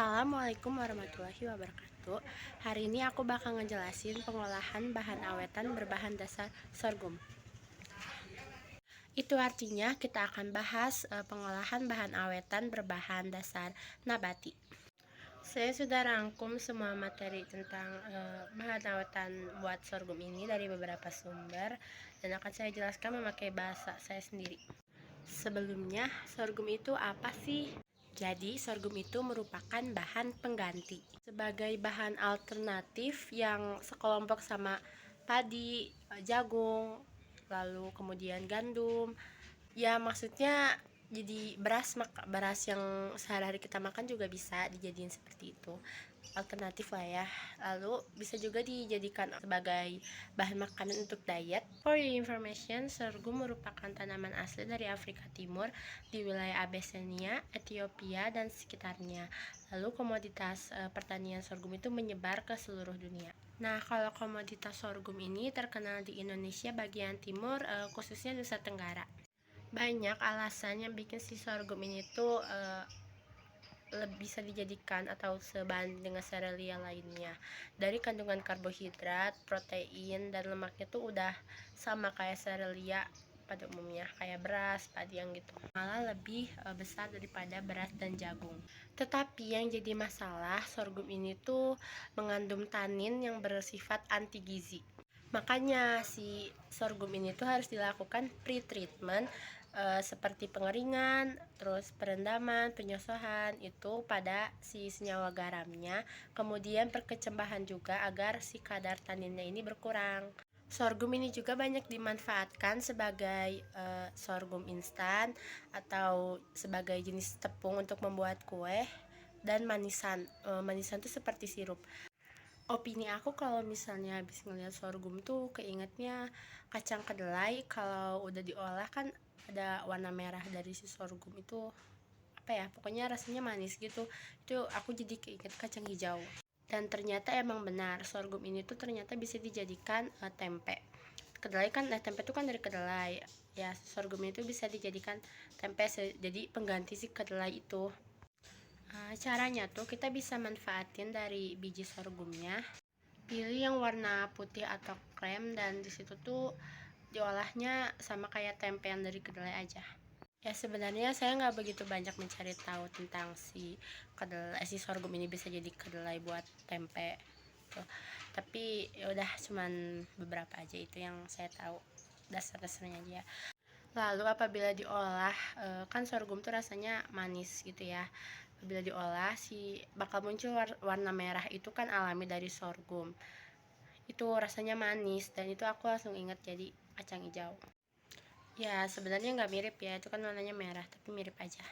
Assalamualaikum warahmatullahi wabarakatuh. Hari ini aku bakal ngejelasin pengolahan bahan awetan berbahan dasar sorghum. Itu artinya kita akan bahas pengolahan bahan awetan berbahan dasar nabati. Saya sudah rangkum semua materi tentang bahan awetan buat sorghum ini dari beberapa sumber dan akan saya jelaskan memakai bahasa saya sendiri. Sebelumnya, sorghum itu apa sih? Jadi, sorghum itu merupakan bahan pengganti sebagai bahan alternatif yang sekelompok sama padi, jagung, lalu kemudian gandum. Ya, maksudnya jadi beras yang sehari-hari kita makan juga bisa dijadiin seperti itu. Alternatif lah ya. Lalu bisa juga dijadikan sebagai bahan makanan untuk diet. For your information, sorghum merupakan tanaman asli dari Afrika Timur di wilayah Abyssinia, Ethiopia dan sekitarnya. Lalu komoditas pertanian sorghum itu menyebar ke seluruh dunia. Nah, kalau komoditas sorghum ini terkenal di Indonesia bagian timur, khususnya Nusa Tenggara. Banyak alasan yang bikin si sorghum ini tuh lebih bisa dijadikan atau sebanding dengan serealia lainnya. Dari kandungan karbohidrat, protein, dan lemaknya tuh udah sama kayak serealia pada umumnya, kayak beras, padi yang gitu. Malah lebih besar daripada beras dan jagung. Tetapi yang jadi masalah, sorghum ini tuh mengandung tanin yang bersifat anti gizi. Makanya si sorghum ini tuh harus dilakukan pre-treatment seperti pengeringan, terus perendaman, penyosohan itu pada si senyawa garamnya, kemudian perkecambahan juga agar si kadar taninnya ini berkurang. Sorghum ini juga banyak dimanfaatkan sebagai sorghum instan atau sebagai jenis tepung untuk membuat kue dan manisan. Manisan itu seperti sirup. Opini aku kalau misalnya habis ngeliat sorghum tuh keingetnya kacang kedelai. Kalau udah diolah kan ada warna merah dari si sorghum itu, apa ya, pokoknya rasanya manis gitu. Itu aku jadi keinget kacang hijau. Dan ternyata emang benar, sorghum ini tuh ternyata bisa dijadikan tempe. Kedelai kan, tempe itu kan dari kedelai ya. Sorghum itu bisa dijadikan tempe jadi pengganti si kedelai itu. Caranya tuh kita bisa manfaatin dari biji sorghumnya, pilih yang warna putih atau krem, dan disitu tuh diolahnya sama kayak tempe yang dari kedelai aja. Ya sebenarnya saya nggak begitu banyak mencari tahu tentang si sorghum ini bisa jadi kedelai buat tempe tuh. Tapi ya udah, cuman beberapa aja itu yang saya tahu, dasar-dasarnya aja. Lalu apabila diolah, kan sorghum tuh rasanya manis gitu ya. Apabila diolah bakal muncul warna merah, itu kan alami dari sorghum. Itu rasanya manis dan itu aku langsung ingat jadi kacang hijau. Ya sebenarnya nggak mirip ya, itu kan warnanya merah tapi mirip aja.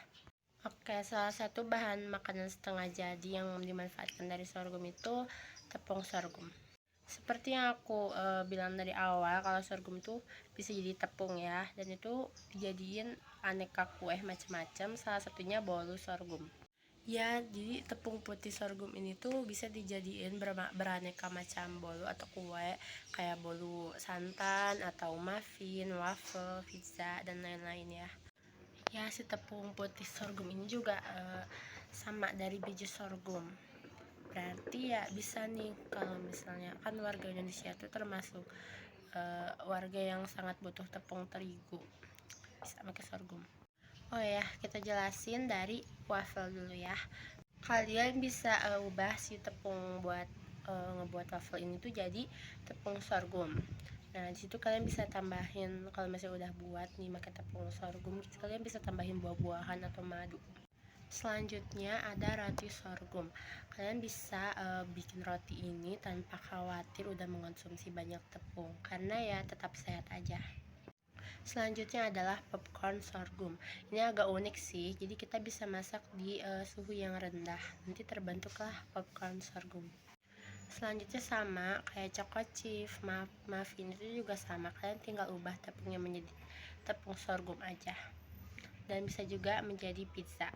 Oke, salah satu bahan makanan setengah jadi yang dimanfaatkan dari sorghum itu tepung sorghum. Seperti yang aku bilang dari awal, kalau sorghum tuh bisa jadi tepung ya, dan itu dijadiin aneka kue macam-macam, salah satunya bolu sorghum. Ya, jadi tepung putih sorghum ini tuh bisa dijadiin beraneka macam bolu atau kue, kayak bolu santan atau muffin, waffle, pizza, dan lain-lain ya. Ya, si tepung putih sorghum ini juga sama dari biji sorghum. Berarti ya bisa nih, kalau misalnya kan warga Indonesia itu termasuk warga yang sangat butuh tepung terigu, bisa pakai sorghum. Oh ya, kita jelasin dari waffle dulu ya. Kalian bisa ubah si tepung buat ngebuat waffle ini tuh jadi tepung sorghum. Nah, disitu kalian bisa tambahin, kalau misalnya udah buat nih pakai tepung sorghum, kalian bisa tambahin buah-buahan atau madu. Selanjutnya ada roti sorghum. Kalian bisa bikin roti ini tanpa khawatir udah mengonsumsi banyak tepung, karena ya tetap sehat aja. Selanjutnya adalah popcorn sorghum. Ini agak unik sih, jadi kita bisa masak di suhu yang rendah, nanti terbentuklah popcorn sorghum. Selanjutnya sama kayak choco chip, muffin itu juga sama, kalian tinggal ubah tepungnya menjadi tepung sorghum aja. Dan bisa juga menjadi pizza.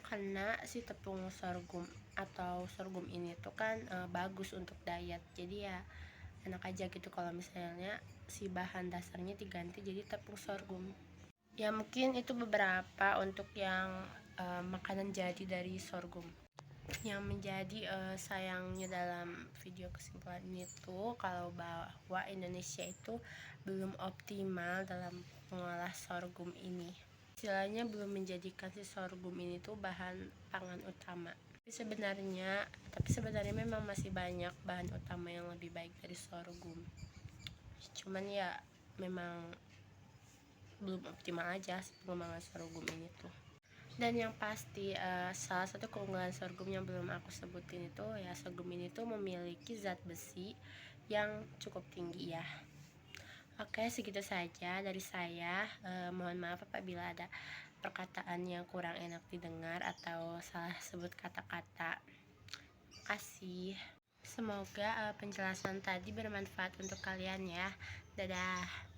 Karena si tepung sorghum atau sorghum ini tuh kan bagus untuk diet, jadi ya enak aja gitu kalau misalnya si bahan dasarnya diganti jadi tepung sorghum. Ya mungkin itu beberapa untuk yang makanan jadi dari sorghum. Yang menjadi sayangnya dalam video kesimpulan ini tuh kalau bahwa Indonesia itu belum optimal dalam mengolah sorghum ini. Istilahnya belum menjadikan si sorghum ini tuh bahan pangan utama. Tapi sebenarnya memang masih banyak bahan utama yang lebih baik dari sorghum. Cuman ya memang belum optimal aja pengembangan sorghum ini tuh. Dan yang pasti salah satu keunggulan sorghum yang belum aku sebutin itu ya, sorghum ini tuh memiliki zat besi yang cukup tinggi ya. Oke, segitu saja dari saya. Mohon maaf apabila ada perkataan yang kurang enak didengar atau salah sebut kata-kata. Kasih. Semoga penjelasan tadi bermanfaat untuk kalian ya. Dadah.